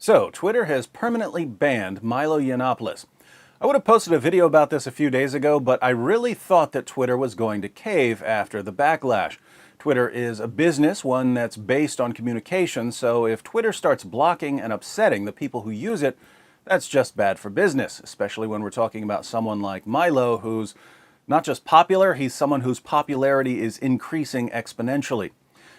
So, Twitter has permanently banned Milo Yiannopoulos. I would have posted a video about this a few days ago, but I really thought that Twitter was going to cave after the backlash. Twitter is a business, one that's based on communication, so if Twitter starts blocking and upsetting the people who use it, that's just bad for business, especially when we're talking about someone like Milo, who's not just popular, he's someone whose popularity is increasing exponentially.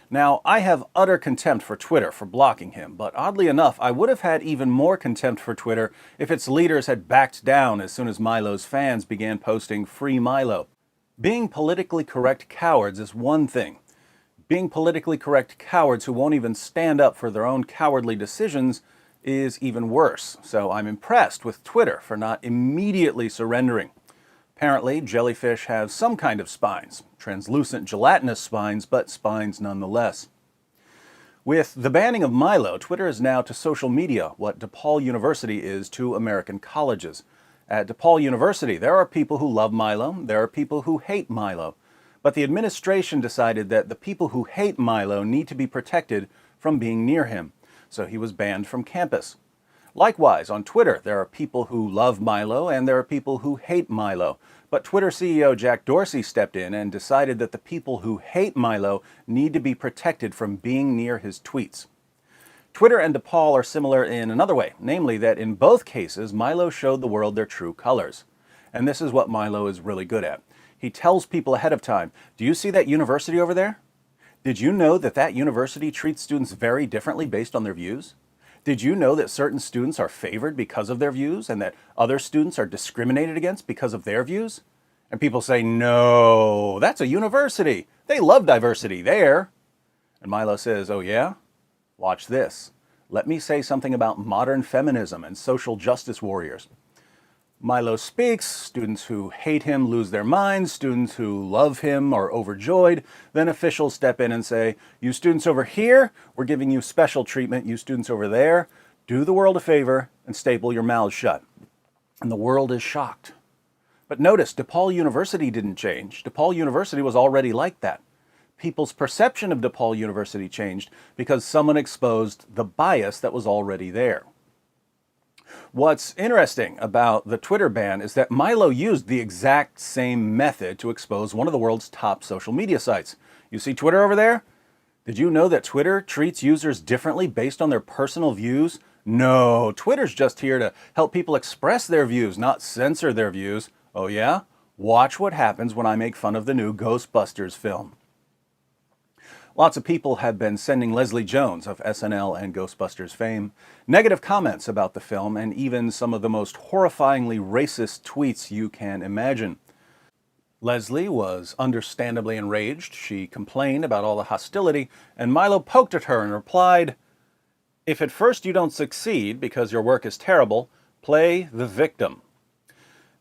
Now, I have utter contempt for Twitter for blocking him, but oddly enough, I would have had even more contempt for Twitter if its leaders had backed down as soon as Milo's fans began posting "Free Milo." Being politically correct cowards is one thing. Being politically correct cowards who won't even stand up for their own cowardly decisions is even worse. So I'm impressed with Twitter for not immediately surrendering. Apparently, jellyfish have some kind of spines, translucent gelatinous spines, but spines nonetheless. With the banning of Milo, Twitter is now to social media what DePaul University is to American colleges. At DePaul University, there are people who love Milo, there are people who hate Milo. But the administration decided that the people who hate Milo need to be protected from being near him, so he was banned from campus. Likewise, on Twitter, there are people who love Milo and there are people who hate Milo. But Twitter CEO Jack Dorsey stepped in and decided that the people who hate Milo need to be protected from being near his tweets. Twitter and DePaul are similar in another way, namely that in both cases, Milo showed the world their true colors. And this is what Milo is really good at. He tells people ahead of time, "Do you see that university over there? Did you know that that university treats students very differently based on their views? Did you know that certain students are favored because of their views and that other students are discriminated against because of their views?" And people say, "No, that's a university. They love diversity there." And Milo says, "Oh yeah? Watch this. Let me say something about modern feminism and social justice warriors." Milo speaks, students who hate him lose their minds, students who love him are overjoyed, then officials step in and say, "You students over here, we're giving you special treatment. You students over there, do the world a favor and staple your mouths shut." And the world is shocked. But notice, DePaul University didn't change. DePaul University was already like that. People's perception of DePaul University changed because someone exposed the bias that was already there. What's interesting about the Twitter ban is that Milo used the exact same method to expose one of the world's top social media sites. You see Twitter over there? Did you know that Twitter treats users differently based on their personal views? No, Twitter's just here to help people express their views, not censor their views. Oh yeah? Watch what happens when I make fun of the new Ghostbusters film. Lots of people have been sending Leslie Jones of SNL and Ghostbusters fame negative comments about the film and even some of the most horrifyingly racist tweets you can imagine. Leslie was understandably enraged. She complained about all the hostility, and Milo poked at her and replied, "If at first you don't succeed because your work is terrible, play the victim."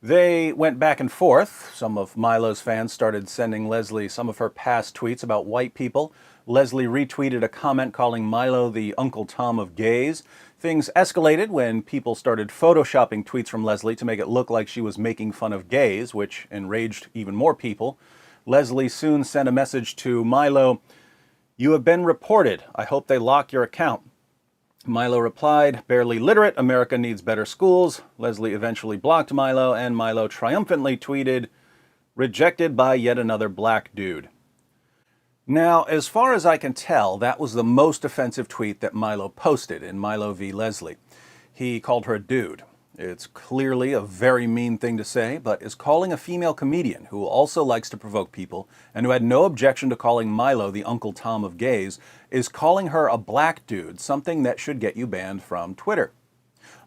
They went back and forth. Some of Milo's fans started sending Leslie some of her past tweets about white people. Leslie retweeted a comment calling Milo the Uncle Tom of gays. Things escalated when people started photoshopping tweets from Leslie to make it look like she was making fun of gays, which enraged even more people. Leslie soon sent a message to Milo, "You have been reported. I hope they lock your account." Milo replied, "Barely literate, America needs better schools." Leslie eventually blocked Milo, and Milo triumphantly tweeted, "Rejected by yet another black dude." Now, as far as I can tell, that was the most offensive tweet that Milo posted in Milo v. Leslie. He called her a dude. It's clearly a very mean thing to say, but is calling a female comedian who also likes to provoke people and who had no objection to calling Milo the Uncle Tom of gays, is calling her a black dude, something that should get you banned from Twitter.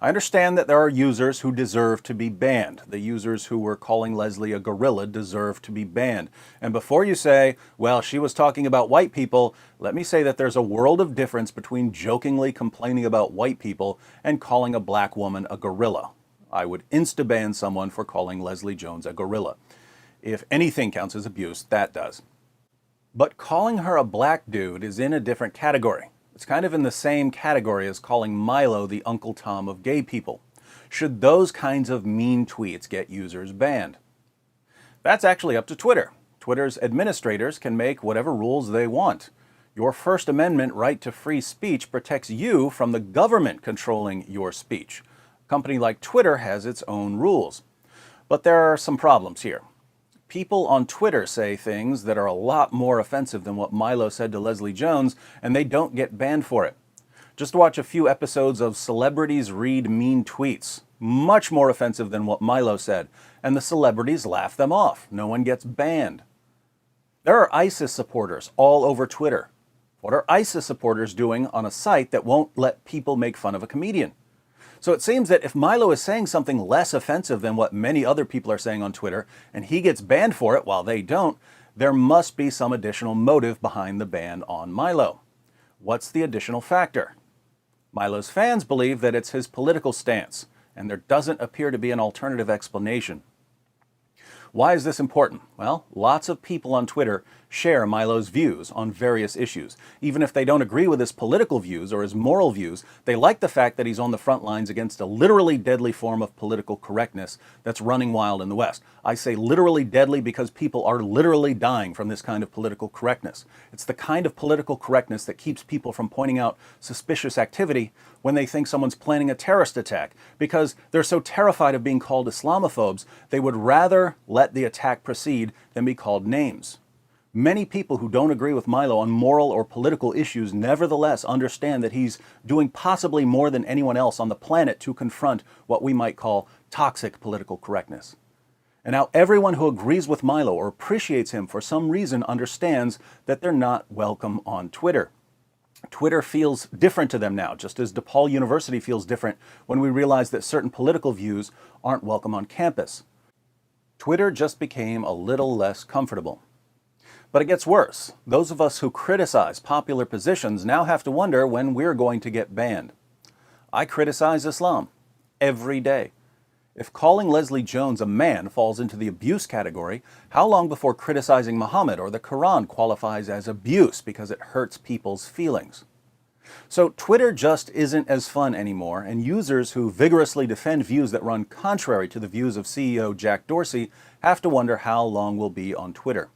I understand that there are users who deserve to be banned. The users who were calling Leslie a gorilla deserve to be banned. And before you say, "Well, she was talking about white people," let me say that there's a world of difference between jokingly complaining about white people and calling a black woman a gorilla. I would insta-ban someone for calling Leslie Jones a gorilla. If anything counts as abuse, that does. But calling her a black dude is in a different category. It's kind of in the same category as calling Milo the Uncle Tom of gay people. Should those kinds of mean tweets get users banned? That's actually up to Twitter. Twitter's administrators can make whatever rules they want. Your First Amendment right to free speech protects you from the government controlling your speech. A company like Twitter has its own rules. But there are some problems here. People on Twitter say things that are a lot more offensive than what Milo said to Leslie Jones, and they don't get banned for it. Just watch a few episodes of Celebrities Read Mean Tweets. Much more offensive than what Milo said, and the celebrities laugh them off. No one gets banned. There are ISIS supporters all over Twitter. What are ISIS supporters doing on a site that won't let people make fun of a comedian? So it seems that if Milo is saying something less offensive than what many other people are saying on Twitter, and he gets banned for it while they don't, there must be some additional motive behind the ban on Milo. What's the additional factor? Milo's fans believe that it's his political stance, and there doesn't appear to be an alternative explanation. Why is this important? Well, lots of people on Twitter share Milo's views on various issues. Even if they don't agree with his political views or his moral views, they like the fact that he's on the front lines against a literally deadly form of political correctness that's running wild in the West. I say literally deadly because people are literally dying from this kind of political correctness. It's the kind of political correctness that keeps people from pointing out suspicious activity when they think someone's planning a terrorist attack, because they're so terrified of being called Islamophobes, they would rather let the attack proceed than be called names. Many people who don't agree with Milo on moral or political issues nevertheless understand that he's doing possibly more than anyone else on the planet to confront what we might call toxic political correctness. And now everyone who agrees with Milo or appreciates him for some reason understands that they're not welcome on Twitter. Twitter feels different to them now, just as DePaul University feels different when we realize that certain political views aren't welcome on campus. Twitter just became a little less comfortable. But it gets worse. Those of us who criticize popular positions now have to wonder when we're going to get banned. I criticize Islam every day. If calling Leslie Jones a man falls into the abuse category, how long before criticizing Muhammad or the Quran qualifies as abuse because it hurts people's feelings? So Twitter just isn't as fun anymore, and users who vigorously defend views that run contrary to the views of CEO Jack Dorsey have to wonder how long we'll be on Twitter.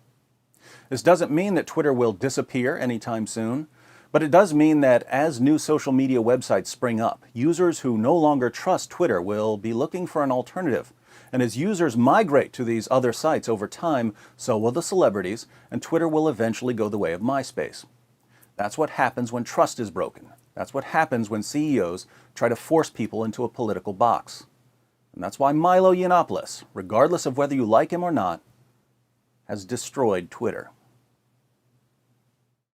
This doesn't mean that Twitter will disappear anytime soon, but it does mean that as new social media websites spring up, users who no longer trust Twitter will be looking for an alternative. And as users migrate to these other sites over time, so will the celebrities, and Twitter will eventually go the way of MySpace. That's what happens when trust is broken. That's what happens when CEOs try to force people into a political box. And that's why Milo Yiannopoulos, regardless of whether you like him or not, has destroyed Twitter.